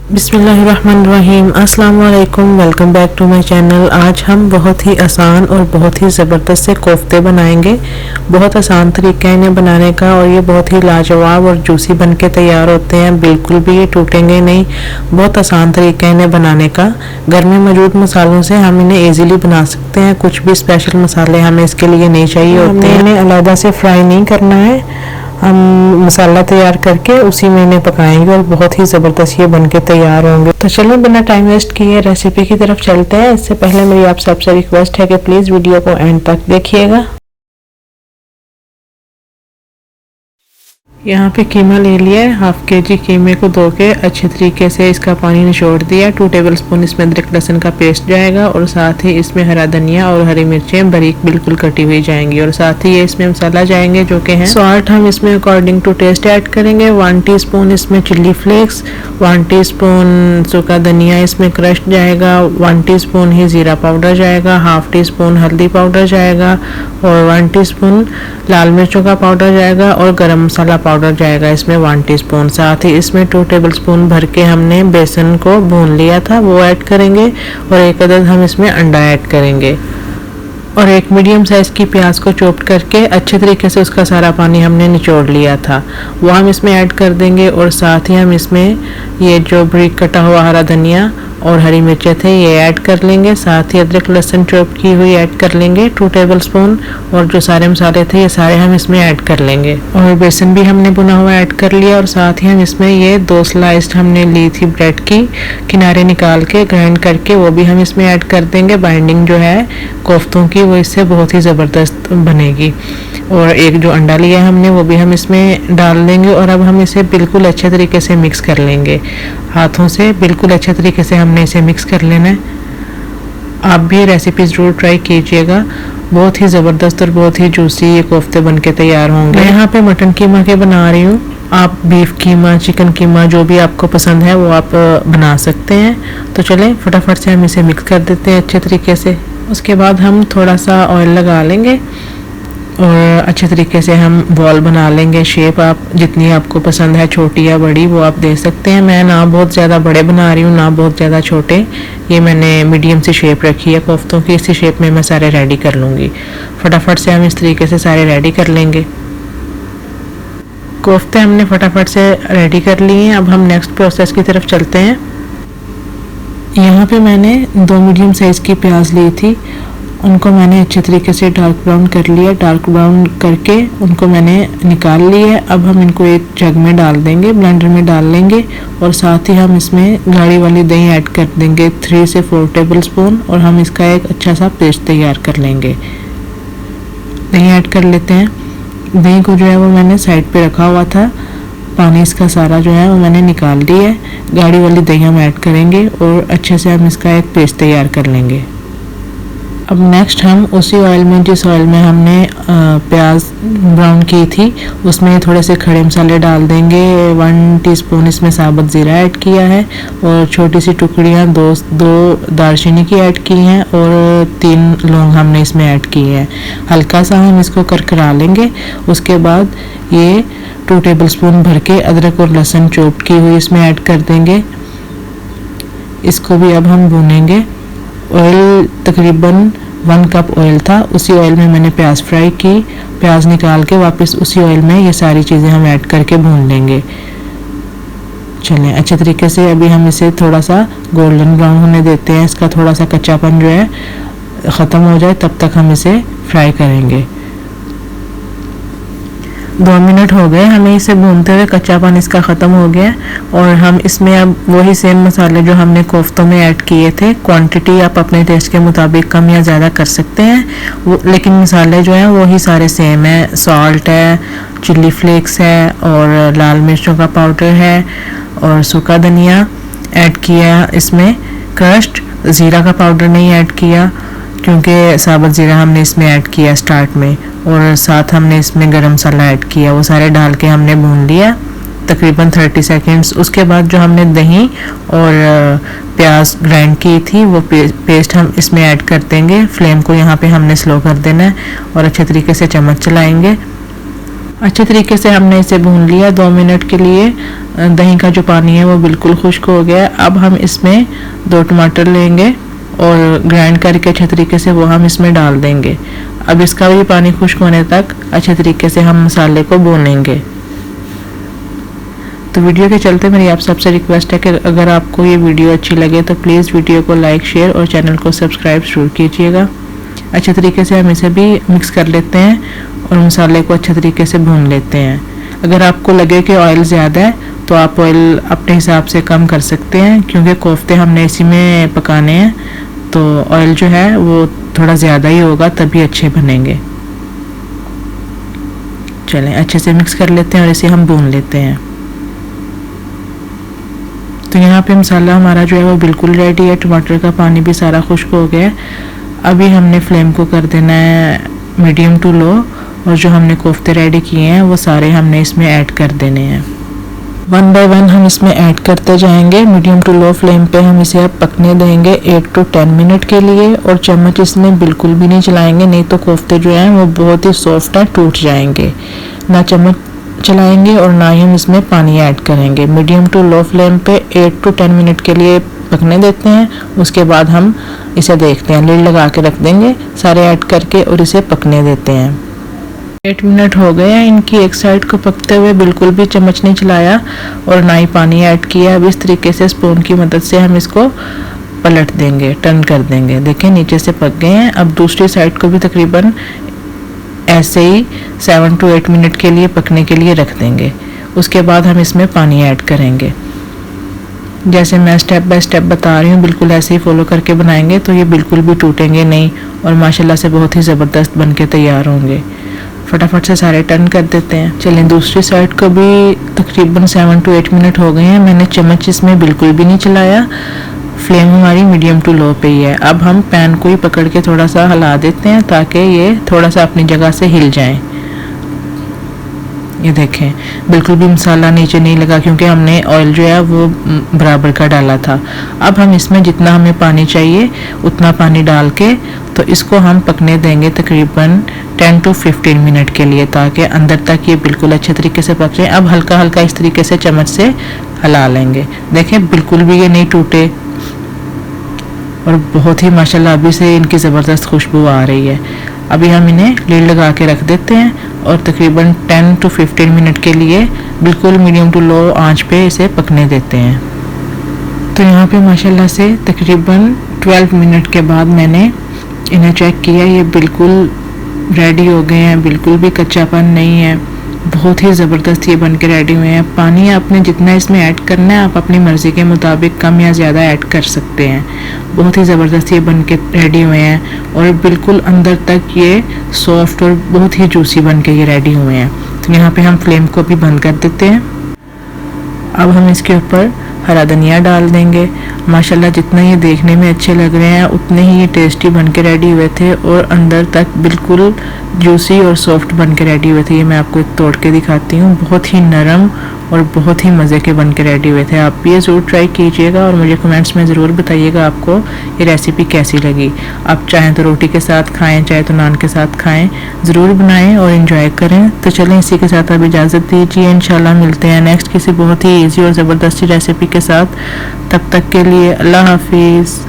बिस्मिल्लाहिर्रहमानिर्रहीम। अस्सलाम वालेकुम, welcome back to my channel. आज हम बहुत ही आसान और बहुत ही ज़बरदस्त से कोफ्ते बनाएंगे। बहुत आसान तरीका है इन्हें बनाने का और ये बहुत ही लाजवाब और जूसी बन के तैयार होते हैं। बिल्कुल भी ये टूटेंगे नहीं। बहुत आसान तरीका है इन्हें बनाने का। घर में मौजूद मसालों से हम इन्हें ईज़िली बना सकते हैं। कुछ भी स्पेशल मसाले हमें इसके लिए नहीं चाहिए होते हैं। इन्हें अलग से फ्राई नहीं करना है, हम मसाला तैयार करके उसी में इन्हें पकाएंगे और बहुत ही ज़बरदस्त ये बनके तैयार होंगे। तो चलो बिना टाइम वेस्ट किए रेसिपी की तरफ चलते हैं। इससे पहले मेरी आप सबसे रिक्वेस्ट है कि प्लीज़ वीडियो को एंड तक देखिएगा। यहाँ पे कीमा ले लिया है। हाफ केजी कीमे को धो के अच्छे तरीके से इसका पानी निचोड़ दिया। 2 टेबलस्पून इसमें अदरक लहसुन का पेस्ट जाएगा और साथ ही इसमें हरा धनिया और हरी मिर्चें बारीक बिल्कुल कटी हुई जाएंगी और साथ ही ये इसमें मसाला जाएंगे जो कि हैं सॉल्ट। हम इसमें अकॉर्डिंग टू टेस्ट ऐड करेंगे। 1 टीस्पून इसमें चिल्ली फ्लेक्स, 1 टीस्पून सूखा धनिया इसमें क्रश जाएगा, 1 टीस्पून ही ज़ीरा पाउडर जाएगा, हाफ टी स्पून हल्दी पाउडर जाएगा और 1 टीस्पून लाल मिर्चों का पाउडर जाएगा और गरम मसाला पाउडर जाएगा इसमें 1 टीस्पून। साथ ही इसमें 2 टेबलस्पून भर के हमने बेसन को भून लिया था वो ऐड करेंगे और एक अदद हम इसमें अंडा ऐड करेंगे और एक मीडियम साइज़ की प्याज को चॉप करके अच्छे तरीके से उसका सारा पानी हमने निचोड़ लिया था वो हम इसमें ऐड कर देंगे और साथ ही हम इसमें ये जो बारीक कटा हुआ हरा धनिया और हरी मिर्चें थे ये ऐड कर लेंगे। साथ ही अदरक लहसुन चॉप की हुई ऐड कर लेंगे 2 टेबलस्पून और जो सारे मसाले थे ये सारे हम इसमें ऐड कर लेंगे और बेसन भी हमने भुना हुआ ऐड कर लिया और साथ ही हम इसमें ये 2 स्लाइस हमने ली थी ब्रेड की किनारे निकाल के ग्राइंड करके वो भी हम इसमें ऐड कर देंगे। बाइंडिंग जो है कोफ्तों की वो इससे बहुत ही ज़बरदस्त बनेगी और एक जो अंडा लिया है हमने वो भी हम इसमें डाल देंगे और अब हम इसे बिल्कुल अच्छे तरीके से मिक्स कर लेंगे। हाथों से बिल्कुल अच्छे तरीके से हमने इसे मिक्स कर लेना है। आप भी रेसिपी ज़रूर ट्राई कीजिएगा। बहुत ही ज़बरदस्त और बहुत ही जूसी ये कोफ्ते बनके तैयार होंगे। मैं यहाँ पे मटन कीमा के बना रही हूँ। आप बीफ कीमा, चिकन कीमा जो भी आपको पसंद है वो आप बना सकते हैं। तो चलें फटाफट से हम इसे मिक्स कर देते हैं अच्छे तरीके से। उसके बाद हम थोड़ा सा ऑयल लगा लेंगे और अच्छे तरीके से हम बॉल बना लेंगे। शेप आप जितनी आपको पसंद है छोटी या बड़ी वो आप दे सकते हैं। मैं ना बहुत ज़्यादा बड़े बना रही हूँ ना बहुत ज़्यादा छोटे। ये मैंने मीडियम सी शेप रखी है कोफ्तों की। इसी शेप में मैं सारे रेडी कर लूँगी। फटाफट से हम इस तरीके से सारे रेडी कर लेंगे। कोफ्ते हमने फटाफट से रेडी कर लिए हैं। अब हम नेक्स्ट प्रोसेस की तरफ चलते हैं। यहाँ पे मैंने 2 मीडियम साइज़ की प्याज ली थी, उनको मैंने अच्छे तरीके से डार्क ब्राउन कर लिया। डार्क ब्राउन करके उनको मैंने निकाल लिया। अब हम इनको एक जग में डाल देंगे, ब्लेंडर में डाल लेंगे और साथ ही हम इसमें गाढ़ी वाली दही ऐड कर देंगे 3 से 4 टेबलस्पून और हम इसका एक अच्छा सा पेस्ट तैयार कर लेंगे। दही ऐड कर लेते हैं। दही को जो है वो मैंने साइड पे रखा हुआ था। पानी इसका सारा जो है वो मैंने निकाल दिया है। गाढ़ी वाली दही हम ऐड करेंगे और अच्छे से हम इसका एक पेस्ट तैयार कर लेंगे। अब नेक्स्ट हम उसी ऑयल में जिस ऑयल में हमने प्याज ब्राउन की थी उसमें थोड़े से खड़े मसाले डाल देंगे। 1 टीस्पून इसमें साबुत ज़ीरा ऐड किया है और छोटी सी टुकड़ियाँ दो दालचीनी की ऐड की हैं और 3 लौंग हमने इसमें ऐड किए हैं। हल्का सा हम इसको करकरा लेंगे। उसके बाद ये 2 टेबलस्पून भर के अदरक और लहसुन चॉप की हुई इसमें ऐड कर देंगे। इसको भी अब हम भूनेंगे। ऑयल तकरीबन 1 कप ऑयल था, उसी ऑयल में मैंने प्याज फ्राई की। प्याज निकाल के वापस उसी ऑयल में ये सारी चीज़ें हम ऐड करके भून लेंगे। चलें अच्छे तरीके से अभी हम इसे थोड़ा सा गोल्डन ब्राउन होने देते हैं। इसका थोड़ा सा कच्चापन जो है ख़त्म हो जाए तब तक हम इसे फ्राई करेंगे। 2 मिनट हो गए हमें इसे भूनते हुए। कच्चापन इसका ख़त्म हो गया और हम इसमें अब वही सेम मसाले जो हमने कोफ्तों में ऐड किए थे, क्वांटिटी आप अपने टेस्ट के मुताबिक कम या ज़्यादा कर सकते हैं वो, लेकिन मसाले जो हैं वही सारे सेम है। सॉल्ट है, चिल्ली फ्लेक्स है और लाल मिर्चों का पाउडर है और सूखा धनिया ऐड किया। इसमें क्रश्ड ज़ीरा का पाउडर नहीं ऐड किया क्योंकि साबुत ज़ीरा हमने इसमें ऐड किया स्टार्ट में और साथ हमने इसमें गरम मसाला ऐड किया। वो सारे डाल के हमने भून लिया तकरीबन 30 सेकंड्स। उसके बाद जो हमने दही और प्याज ग्राइंड की थी वो पेस्ट हम इसमें ऐड कर देंगे। फ्लेम को यहाँ पे हमने स्लो कर देना है और अच्छे तरीके से चम्मच चलाएंगे अच्छे तरीके से हमने इसे भून लिया 2 मिनट के लिए। दही का जो पानी है वो बिल्कुल खुश्क हो गया। अब हम इसमें 2 टमाटर लेंगे और ग्राइंड करके अच्छे तरीके से वो हम इसमें डाल देंगे। अब इसका भी पानी खुश्क होने तक अच्छे तरीके से हम मसाले को भूनेंगे। तो वीडियो के चलते मेरी आप सबसे रिक्वेस्ट है कि अगर आपको ये वीडियो अच्छी लगे तो प्लीज़ वीडियो को लाइक, शेयर और चैनल को सब्सक्राइब जरूर कीजिएगा। अच्छे तरीके से हम इसे भी मिक्स कर लेते हैं और मसाले को अच्छे तरीके से भून लेते हैं। अगर आपको लगे कि ऑयल ज़्यादा है तो आप ऑयल अपने हिसाब से कम कर सकते हैं, क्योंकि कोफ्ते हमने इसी में पकाने हैं, तो ऑयल जो है वो थोड़ा ज़्यादा ही होगा, तभी अच्छे बनेंगे। चलें अच्छे से मिक्स कर लेते हैं और इसे हम भून लेते हैं। तो यहाँ पे मसाला हमारा जो है वो बिल्कुल रेडी है। टमाटर का पानी भी सारा खुश्क हो गया है। अभी हमने फ्लेम को कर देना है मीडियम टू लो, और जो हमने कोफ्ते रेडी किए हैं वो सारे हमने इसमें ऐड कर देने हैं। 1 बाय 1 हम इसमें ऐड करते जाएंगे। मीडियम टू लो फ्लेम पे हम इसे अब पकने देंगे 8 to 10 मिनट के लिए, और चम्मच इसमें बिल्कुल भी नहीं चलाएंगे, नहीं तो कोफ्ते जो हैं वो बहुत ही सॉफ्ट है, टूट जाएंगे। ना चम्मच चलाएंगे और ना ही हम इसमें पानी ऐड करेंगे। मीडियम टू लो फ्लेम पे 8 to 10 मिनट के लिए पकने देते हैं। उसके बाद हम इसे देखते हैं, लिड लगा के रख देंगे सारे ऐड करके और इसे पकने देते हैं। 8 मिनट हो गए हैं इनकी एक साइड को पकते हुए, बिल्कुल भी चम्मच नहीं चलाया और ना ही पानी ऐड किया। अब इस तरीके से स्पून की मदद से हम इसको पलट देंगे, टर्न कर देंगे। देखें नीचे से पक गए हैं। अब दूसरी साइड को भी तकरीबन ऐसे ही 7 to 8 मिनट के लिए पकने के लिए रख देंगे। उसके बाद हम इसमें पानी ऐड करेंगे। जैसे मैं स्टेप बाय स्टेप बता रही हूँ, बिल्कुल ऐसे ही फॉलो करके बनाएंगे तो ये बिल्कुल भी टूटेंगे नहीं और माशाल्लाह से बहुत ही ज़बरदस्त बन के तैयार होंगे। फटाफट से सारे टर्न कर देते हैं। चलें दूसरी साइड को भी तकरीबन 7 to 8 मिनट हो गए हैं। मैंने चम्मच इसमें बिल्कुल भी नहीं चलाया, फ्लेम हमारी मीडियम टू लो पे ही है। अब हम पैन को ही पकड़ के थोड़ा सा हिला देते हैं ताकि ये थोड़ा सा अपनी जगह से हिल जाए। ये देखें बिल्कुल भी मसाला नीचे नहीं लगा, क्योंकि हमने ऑयल जो है वो बराबर का डाला था। अब हम इसमें जितना हमें पानी चाहिए उतना पानी डाल के तो इसको हम पकने देंगे तकरीबन 10 to 15 मिनट के लिए, ताकि अंदर तक ये बिल्कुल अच्छे तरीके से पक जाए। अब हल्का हल्का इस तरीके से चम्मच से हिला लेंगे। देखें बिल्कुल भी ये नहीं टूटे और बहुत ही माशाल्लाह अभी से इनकी ज़बरदस्त खुशबू आ रही है। अभी हम इन्हें लीड लगा के रख देते हैं और तकरीबन 10 to 15 मिनट के लिए बिल्कुल मीडियम टू लो आंच पे इसे पकने देते हैं। तो यहाँ पे माशाल्लाह से तकरीबन 12 मिनट के बाद मैंने इन्हें चेक किया, ये बिल्कुल रेडी हो गए हैं, बिल्कुल भी कच्चापन नहीं है। बहुत ही ज़बरदस्त ये बन के रेडी हुए हैं। पानी आपने जितना इसमें ऐड करना है आप अपनी मर्ज़ी के मुताबिक कम या ज़्यादा ऐड कर सकते हैं। बहुत ही ज़बरदस्त ये बन के रेडी हुए हैं और बिल्कुल अंदर तक ये सॉफ्ट और बहुत ही जूसी बन के ये रेडी हुए हैं। तो यहाँ पे हम फ्लेम को भी बंद कर देते हैं। अब हम इसके ऊपर हरा धनिया डाल देंगे। माशाल्लाह जितना ये देखने में अच्छे लग रहे हैं उतने ही ये टेस्टी बन के रेडी हुए थे और अंदर तक बिल्कुल जूसी और सॉफ्ट बन के रेडी हुए थे। ये मैं आपको तोड़ के दिखाती हूँ। बहुत ही नरम और बहुत ही मज़े के बन के रेडी हुए थे। आप भी ये ज़रूर ट्राई कीजिएगा और मुझे कमेंट्स में ज़रूर बताइएगा आपको ये रेसिपी कैसी लगी। आप चाहें तो रोटी के साथ खाएं, चाहे तो नान के साथ खाएं, ज़रूर बनाएं और इन्जॉय करें। तो चलें इसी के साथ अब इजाज़त दीजिए। इंशाल्लाह मिलते हैं नेक्स्ट किसी बहुत ही ईजी और ज़बरदस्ती रेसिपी के साथ। तब तक के लिए अल्लाह हाफिज़।